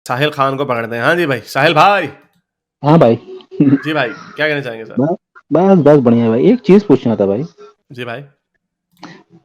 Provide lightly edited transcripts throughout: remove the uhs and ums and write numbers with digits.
साहिल खान को पकड़ते हैं। हाँ जी भाई, साहिल भाई। हाँ भाई। जी भाई, क्या कहना चाहेंगे सर? बस बस बढ़िया भाई, एक चीज पूछना था भाई। जी भाई।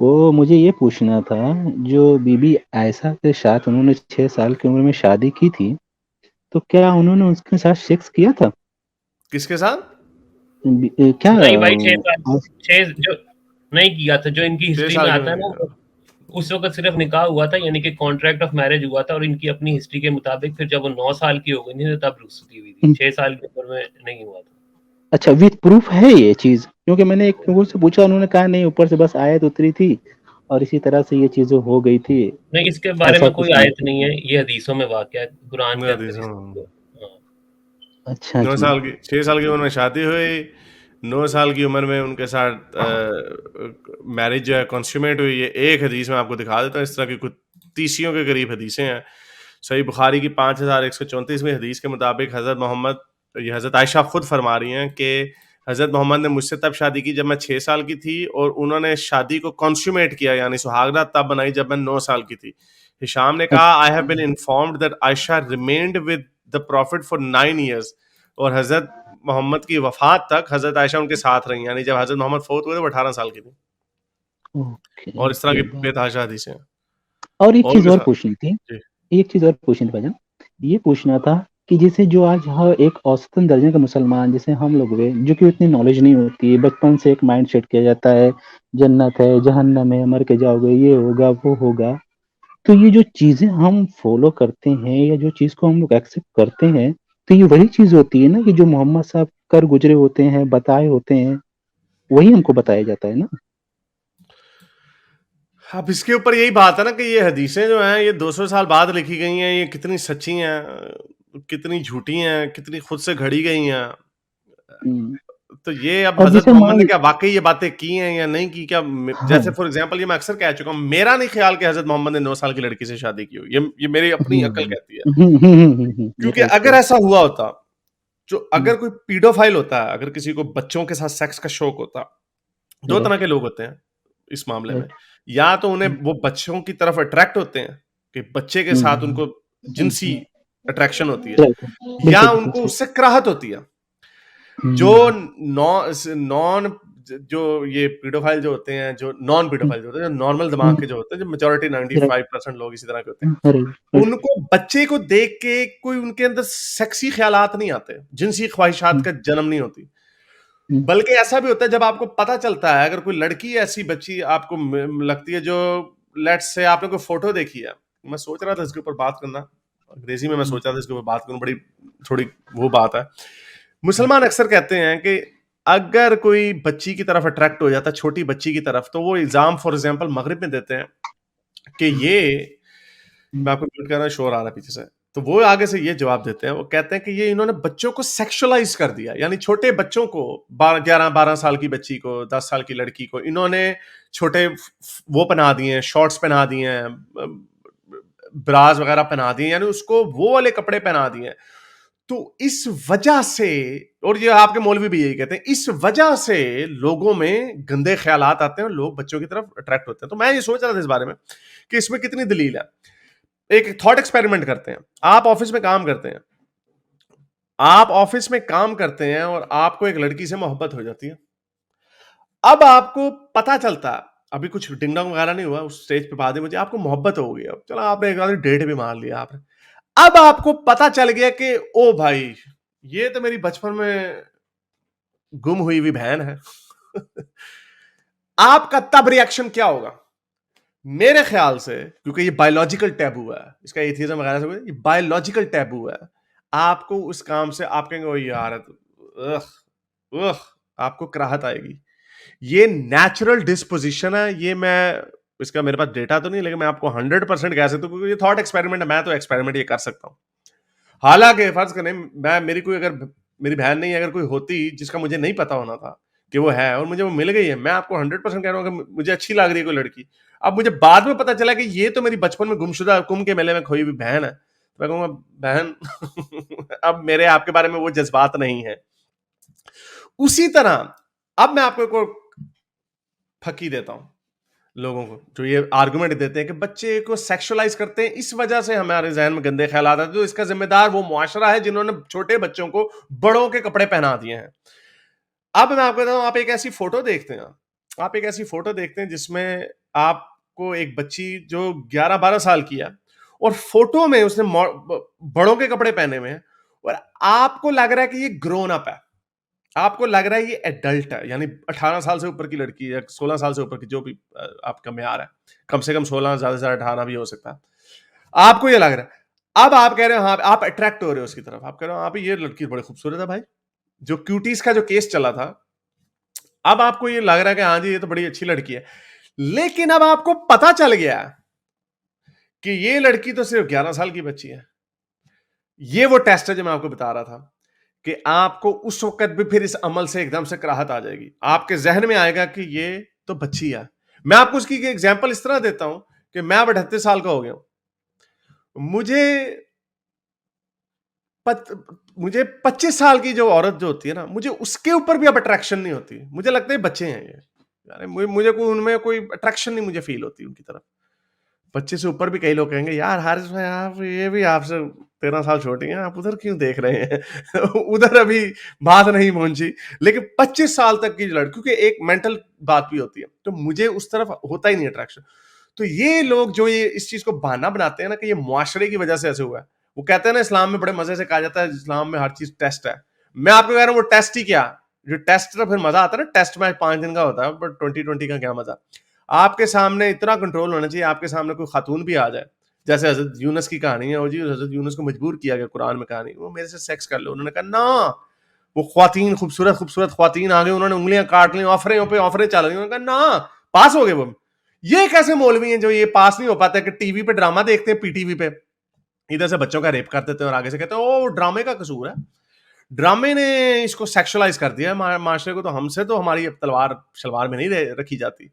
वो मुझे ये पूछना था, जो बीबी आयशा के साथ उन्होंने 6 साल की उम्र में शादी की थी, तो क्या उन्होंने उसके साथ सेक्स किया था? किसके साथ? क्या नहीं भाई, 6 साल, 6 जो नहीं किया था, जो इनकी 6 हिस्ट्री में साल की आता है उम्र ना, में। उस वक्त सिर्फ निकाह हुआ था, यानी कि कॉन्ट्रैक्ट ऑफ मैरिज हुआ था, और इनकी अपनी हिस्ट्री के मुताबिक फिर जब वो 9 साल की हो गई थी तब रुखसती हुई थी, 6 साल की उम्र में नहीं हुआ था। अच्छा, विथ प्रूफ है ये चीज? क्योंकि मैंने एक लोगों से पूछा, उन्होंने कहा नहीं, ऊपर से बस आयत उतरी थी और इसी तरह से ये चीजें हो गई थी। नहीं, इसके बारे ऐसा में कोई कुछ नहीं। आयत नहीं है, ये हदीसों में वाक़या है, कुरान के मैं अंदर हदीस इसको। हाँ। अच्छा 9 जी। साल की 6 साल की उम्र में शादी हुई। 9 साल की उम्र में उनके साथ मैरिज जो है कंसुमेट हुई है। एक हदीस में आपको दिखा देता हूँ, इस तरह की कुछ 30 के करीब हदीसें हैं। सही बुखारी की 5134वीं हदीस के मुताबिक हज़रत आयशा खुद फरमा रही हैं कि हज़रत मोहम्मद ने मुझसे तब शादी की जब मैं 6 साल की थी, और उन्होंने शादी को कंसुमेट किया यानी सुहागरात तब बनाई जब मैं 9 साल की थी। हिशाम ने कहा, I have been informed that Ayesha remained with the prophet for 9 years, और हज़रत मोहम्मद की वफात तक हज़रत आयशा उनके साथ रही, यानी जब हज़रत मोहम्मद फौत हुए तो वो 18 साल की थी। ओके और इस तरह ओके की भाई। बेतहाशा हदीसें हैं और एक और चीज भी और साथ। पूछनी थी। जी। एक चीज और पूछनी थी भाईजान। ये पूछना था कि जैसे जो आज हर एक औसतन दर्जे का मुसलमान, जैसे हम लोग हुए, जो कि उतनी नॉलेज नहीं होती है, बचपन से एक माइंड सेट किया जाता है, जन्नत है जहन्नम है, मर के जाओगे, ये होगा वो होगा। तो ये जो चीजें हम फॉलो करते हैं या जो चीज को हम लोग एक्सेप्ट करते हैं, तो ये वही चीज होती है ना कि जो मोहम्मद साहब कर गुजरे होते हैं, बताए होते हैं, वही हमको बताया जाता है ना? अब इसके ऊपर यही बात है ना कि ये हदीसें जो हैं ये 200 साल बाद लिखी गई हैं, ये कितनी सच्ची हैं, कितनी झूठी हैं, कितनी खुद से घड़ी गई हैं। हम्म। तो ये अब अब हजरत जैसे मोहम्मद ने मान। क्या वाकई ये बातें की हैं या नहीं की, क्या जैसे हाँ। फॉर एग्जांपल ये मैं अक्सर कह चुका हूँ, मेरा नहीं ख्याल कि हजरत मोहम्मद ने 9 साल की लड़की से शादी की हो, ये मेरी अपनी अकल कहती है। क्योंकि राइट अगर राइट। ऐसा हुआ होता, जो अगर कोई पीडोफाइल होता है, अगर किसी को बच्चों के साथ सेक्स का शौक होता, दो तरह राइट के लोग होते हैं इस मामले में। राइट। या तो उन्हें वो बच्चों की तरफ अट्रैक्ट होते हैं कि बच्चे के साथ उनको जिनसी अट्रैक्शन होती है, राइट। या बिल्कुल बिल्कुल उनको सही। उससे कराहत होती है। जो नॉन नॉन जो ये पीडोफाइल जो होते हैं, जो नॉन पीडोफाइल जो होते हैं, जो नॉर्मल दिमाग के जो होते हैं, जो मेजोरिटी राइट 95% लोग इसी तरह के होते हैं, राइट। उनको बच्चे को देख के कोई उनके अंदर सेक्सी ख्यालात नहीं आते, जिनसी ख्वाहिशात का जन्म नहीं होती। बल्कि ऐसा भी होता है, जब आपको पता चलता है, अगर कोई लड़की ऐसी बच्ची आपको लगती है, जो लेट्स से आपने कोई फोटो देखी है, मैं सोच रहा था इसके ऊपर बात करना, अंग्रेजी में मैं सोचा था इसके ऊपर बात करूं, बड़ी थोड़ी वो बात है। मुसलमान अक्सर कहते हैं कि अगर कोई बच्ची की तरफ अट्रैक्ट हो जाता है, छोटी बच्ची की तरफ, तो वो इल्जाम फॉर एग्जाम्पल मगरिब में देते हैं कि ये, मैं आपको म्यूट कर रहा हूं, शोर आ रहा है पीछे से। तो वो आगे से ये जवाब देते हैं, वो कहते हैं कि ये इन्होंने बच्चों को सेक्सुअलाइज कर दिया, यानी छोटे बच्चों को, 11-12 साल की बच्ची को, 10 साल की लड़की को इन्होंने छोटे वो पहना दिए हैं, शॉर्ट्स पहना दिए हैं, ब्राज वगैरह पहना दिए, यानी उसको वो वाले कपड़े पहना दिए हैं। तो इस वजह से, और ये आपके मौलवी भी यही कहते हैं, इस वजह से लोगों में गंदे ख्यालात आते हैं और लोग बच्चों की तरफ अट्रैक्ट होते हैं। तो मैं ये सोच रहा था इस बारे में कि इसमें कितनी दलील है। एक थॉट एक्सपेरिमेंट करते हैं। आप ऑफिस में काम करते हैं, आप ऑफिस में काम करते हैं और आपको एक लड़की से मोहब्बत हो जाती है। अब आपको पता चलता है, अभी कुछ डिंग डोंग वगैरह नहीं हुआ, उस स्टेज पे बाद में मुझे आपको मोहब्बत हो गई, अब चलो आपने एक आदमी डेट भी मार लिया आपने। अब आपको पता चल गया कि ओ भाई, ये तो मेरी बचपन में गुम हुई हुई बहन है। आपका तब रिएक्शन क्या होगा? मेरे ख्याल से, क्योंकि ये बायोलॉजिकल टैबू है, इसका एथियज्म वगैरह से, ये बायोलॉजिकल टैबू है, आपको उस काम से आप कहेंगे ओ यार, उह, आपको कराहत आएगी। ये नेचुरल डिस्पोजिशन है। ये मैं, इसका मेरे पास डेटा तो नहीं, लेकिन मैं आपको 100% कह सकता हूं, क्योंकि ये थॉट एक्सपेरिमेंट है, मैं तो एक्सपेरिमेंट ये कर सकता हूं। हालांकि फर्ज करें, मैं मेरी कोई अगर मेरी बहन नहीं, अगर कोई होती जिसका मुझे नहीं पता होना था कि वो है, और मुझे वो मिल गई है, मैं आपको 100% कह रहा हूँ कि मुझे अच्छी लग रही है कोई लड़की, अब मुझे बाद में पता चला कि ये तो मेरी बचपन में गुमशुदा कुंभ के मेले में खोई हुई बहन है, तो मैं कहूंगा बहन, अब मेरे आपके बारे में वो जज्बात नहीं है। उसी तरह अब मैं आपको एक और फकी देता हूं। लोगों को, जो ये आर्गुमेंट देते हैं कि बच्चे को सेक्सुअलाइज करते हैं, इस वजह से हमारे जहन में गंदे ख्याल आते हैं, तो इसका जिम्मेदार वो मुआशरा है जिन्होंने छोटे बच्चों को बड़ों के कपड़े पहना दिए हैं। अब मैं आपको बताऊं, आप एक ऐसी फोटो देखते हैं, आप एक ऐसी फोटो देखते हैं जिसमें आपको एक बच्ची जो 11-12 साल की है, और फोटो में उसने बड़ों के कपड़े पहने हुए हैं, और आपको लग रहा है कि ये ग्रोन अप है, आपको लग रहा है ये एडल्ट है, यानी 18 साल से ऊपर की लड़की या 16 साल से ऊपर की, जो भी आपका म्यार है, कम से कम 16, ज्यादा से ज्यादा 18 भी हो सकता है, आपको ये लग रहा है। अब आप कह रहे हो, हाँ, आप अट्रैक्ट हो रहे हो उसकी तरफ, आप कह रहे हो हाँ भाई ये लड़की बड़ी खूबसूरत है भाई, जो क्यूटीज का जो केस चला था, अब आपको ये लग रहा है कि हाँ जी ये तो बड़ी अच्छी लड़की है, लेकिन अब आपको पता चल गया कि ये लड़की तो सिर्फ 11 साल की बच्ची है। ये वो टेस्ट है जो मैं आपको बता रहा था कि आपको उस वक्त भी फिर इस अमल से एकदम से कराहत आ जाएगी, आपके जहन में आएगा कि ये तो बच्ची है। मैं आपको उसकी एग्जांपल इस तरह देता हूं कि मैं अब 38 साल का हो गया हूं, मुझे 25 साल की जो औरत जो होती है ना, मुझे उसके ऊपर भी अब अट्रैक्शन नहीं होती, मुझे लगता है बच्चे हैं ये, यानी मुझे कोई उनमें कोई अट्रैक्शन नहीं मुझे फील होती उनकी तरफ। 25 से ऊपर भी कई लोग कहेंगे यार हारिस भाई आप ये भी आपसे 13 साल छोटी हैं, आप उधर क्यों देख रहे हैं उधर अभी बात नहीं पहुंची। लेकिन 25 साल तक की लड़की, क्योंकि एक मेंटल बात भी होती है, तो मुझे उस तरफ होता ही नहीं अट्रैक्शन। तो ये लोग जो ये इस चीज को बहाना बनाते हैं ना कि ये मुआशरे की वजह से ऐसे हुआ है, वो कहते हैं ना इस्लाम में बड़े मजे से कहा जाता है इस्लाम में हर चीज टेस्ट है। मैं आपको कह रहा हूँ वो टेस्ट ही क्या, जो टेस्ट तो फिर मजा आता है ना, टेस्ट मैच 5 दिन का होता है, बट 2020 का क्या मजा। आपके सामने इतना कंट्रोल होना चाहिए, आपके सामने कोई खातून भी आ जाए, जैसे हजरत यूनुस की कहानी है, वो जी हजरत यूनुस को मजबूर किया गया कुरान में कहानी, वो मेरे से सेक्स कर लो, उन्होंने कहा ना, वो ख्वातीन खूबसूरत खूबसूरत ख्वातीन आ गई, उन्होंने उंगलियां काट ली, ऑफरें पे ऑफरें चल रही, उन्होंने कहा ना, पास हो गए वो। ये कैसे मौलवी हैं जो ये पास नहीं हो पाते कि टीवी पे ड्रामा देखते हैं, पीटीवी पे इधर से बच्चों का रेप कर देते हैं और आगे से कहते हैं ओ ड्रामे का कसूर है, ड्रामे ने इसको सेक्सुअलाइज कर दिया है माशरे को, तो हमसे तो हमारी तलवार शलवार में नहीं रखी जाती।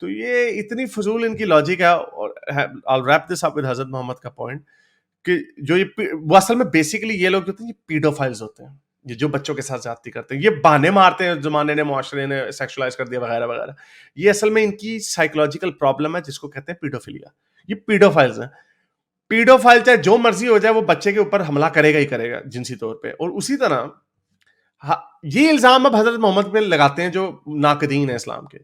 तो ये इतनी फजूल इनकी लॉजिक है। और I'll wrap this up with हजरत मोहम्मद का पॉइंट कि जो ये वो असल में बेसिकली ये लोग जो होते हैं ये पीडोफाइल्स होते हैं, ये जो बच्चों के साथ ज्यादती करते हैं, ये बहाने मारते हैं जमाने ने, मुआशरे ने सेक्सुअलाइज कर दिया वगैरह वगैरह। ये असल में इनकी साइकोलॉजिकल प्रॉब्लम है जिसको कहते हैं पीडोफिलिया। ये पीडोफाइल्स हैं। पीडोफाइल चाहे जो मर्जी हो जाए वो बच्चे के ऊपर हमला करेगा ही करेगा जिनसी तौर पे। और उसी तरह ये इल्जाम अब हजरत मोहम्मद पे लगाते हैं जो नाकदीन है इस्लाम के।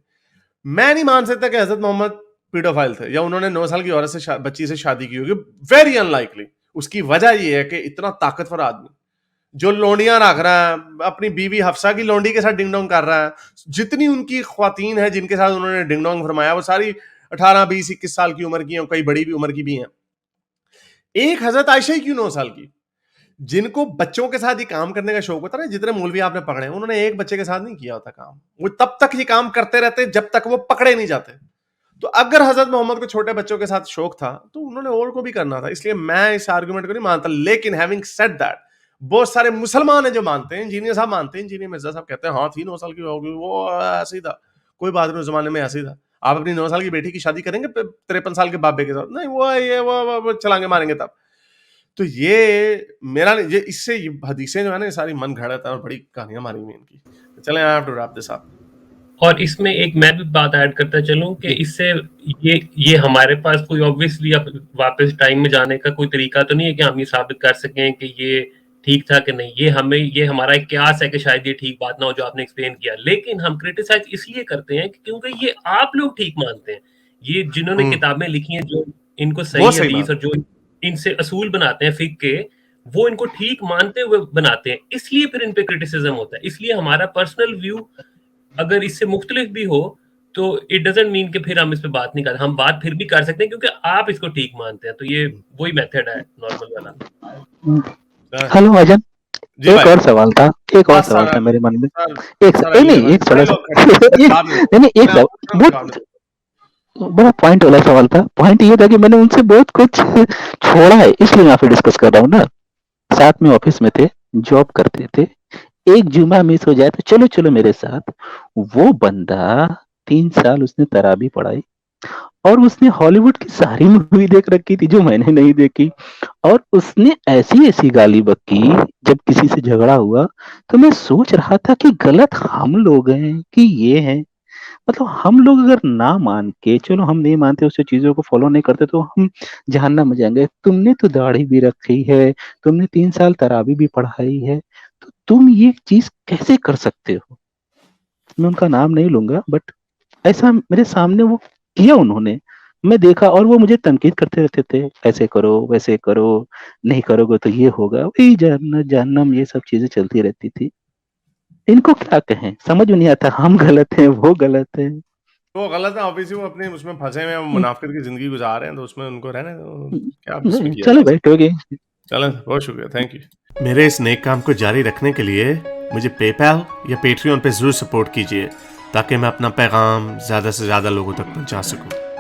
मैं नहीं मान सकता कि हजरत मोहम्मद पीडोफाइल थे या उन्होंने 9 साल की औरत से बच्ची से शादी की होगी, वेरी अनलाइकली। उसकी वजह यह है कि इतना ताकतवर आदमी जो लोंडियां रख रहा है, अपनी बीवी हफ्सा की लोंडी के साथ डिंग डोंग कर रहा है, जितनी उनकी ख्वातीन है जिनके साथ उन्होंने डिंग डोंग फरमाया वो सारी 18, 20, 21 साल की उम्र की हैं, कई बड़ी भी उम्र की भी हैं। एक हजरत आयशा ही क्यों 9 साल की, जिनको बच्चों के साथ ही काम करने का शौक होता है ना, जितने मौलवी आपने पकड़े उन्होंने एक बच्चे के साथ नहीं किया होता काम, वो तब तक ये काम करते रहते जब तक वो पकड़े नहीं जाते। तो अगर हजरत मोहम्मद को छोटे बच्चों के साथ शौक था तो उन्होंने और को भी करना था। इसलिए मैं इस आर्गुमेंट को नहीं मानता। लेकिन हैविंग सेड दैट, बहुत सारे मुसलमान हैं जो मानते हैं, इंजीनियर साहब मानते हैं, इंजीनियर मिर्जा साहब कहते हैं हाँ थी 9 साल की होगी, वो ऐसे ही था, कोई बात नहीं, उस जमाने में ऐसे ही था। आप अपनी 9 साल की बेटी की शादी करेंगे 53 साल के बाबे के साथ? नहीं, वो चलांगे मारेंगे तब। तो ये मेरा ये इससे हदीसें जो है ना ये सारी मन घड़त है और बड़ी कहानियां मारी हुई इनकी। चलें, I have to wrap this up. और इसमें एक मैं भी बात ऐड करता चलूं कि इससे ये हमारे पास कोई ऑब्वियसली अब वापस टाइम में जाने का कोई तरीका तो नहीं है कि हम ये साबित कर सकें कि ये ठीक था कि नहीं। ये हमारा एक क्यास है कि शायद ये ठीक बात ना हो जो आपने एक्सप्लेन किया, लेकिन हम क्रिटिसाइज इसलिए करते हैं क्योंकि ये आप लोग ठीक मानते हैं। ये जिन्होंने किताबें लिखी हैं जो इनको सही हदीस और जो इनसे असूल बनाते हैं फिक के, वो इनको ठीक मानते हुए बनाते हैं, इसलिए फिर इन पे क्रिटिसिज्म होता है। इसलिए हमारा पर्सनल व्यू अगर इससे मुख्तलिफ भी हो तो इट डजंट मीन कि फिर हम इस पे बात नहीं कर, हम बात फिर भी कर सकते हैं क्योंकि आप इसको ठीक मानते हैं। तो ये वही मेथड है नॉर्मल वाला। हेलो भाईजान, एक और सवाल था मेरे मन में। बड़ा पॉइंट वाला सवाल था। पॉइंट ये था कि मैंने उनसे बहुत कुछ छोड़ा है, इसलिए मैं आपसे डिस्कस कर रहा हूँ ना। साथ में ऑफिस में थे, जॉब करते थे, एक जुमा मिस हो जाए तो चलो चलो मेरे साथ। वो बंदा 3 साल उसने तराबी पढ़ाई और उसने हॉलीवुड की सारी मूवी देख रखी थी जो मैंने नहीं देखी, और उसने ऐसी ऐसी गाली बकी। जब किसी से झगड़ा हुआ तो मैं सोच रहा था कि गलत हम लोग हैं कि ये हैं। मतलब हम लोग अगर ना मान के, चलो हम नहीं मानते, उससे चीज़ों को फ़ॉलो नहीं करते तो हम जहन्नम में जाएँगे। तुमने तो दाढ़ी भी रखी है, तुमने 3 साल तरावी भी पढ़ाई है, तो तुम ये चीज़ कैसे कर सकते हो? मैं उनका नाम नहीं लूँगा, बट ऐसा मेरे सामने वो किया उन्होंने। मैं देखा और वो मुझे तनकीद करते रहते थे, ऐसे करो, वैसे करो, नहीं करोगे तो ये होगा। वही जन्नत जहन्नम ये सब चीज़ें चलती रहती थी। इनको क्या कहें? समझ में नहीं आता, हम गलत हैं, वो गलत है। वो गलत है, ऑब्वियसली वो अपने उसमें फंसे हुए हैं, वो हुँ, मुनाफिक की जिंदगी गुजार रहे हैं, तो उसमें उनको रहने दो, हुँ, क्या अब इसमें किया चलो जा भाई सकता हो गई। है। चलें, बहुत शुक्रिया, थैंक यू। मेरे इस नेक काम को जारी रखने के लिए मुझे पेपैल या पेट्रियन पे जरूर सपोर्ट कीजिए, ताकि मैं अपना पैगाम ज्यादा से ज्यादा लोगों तक पहुंचा सकूं।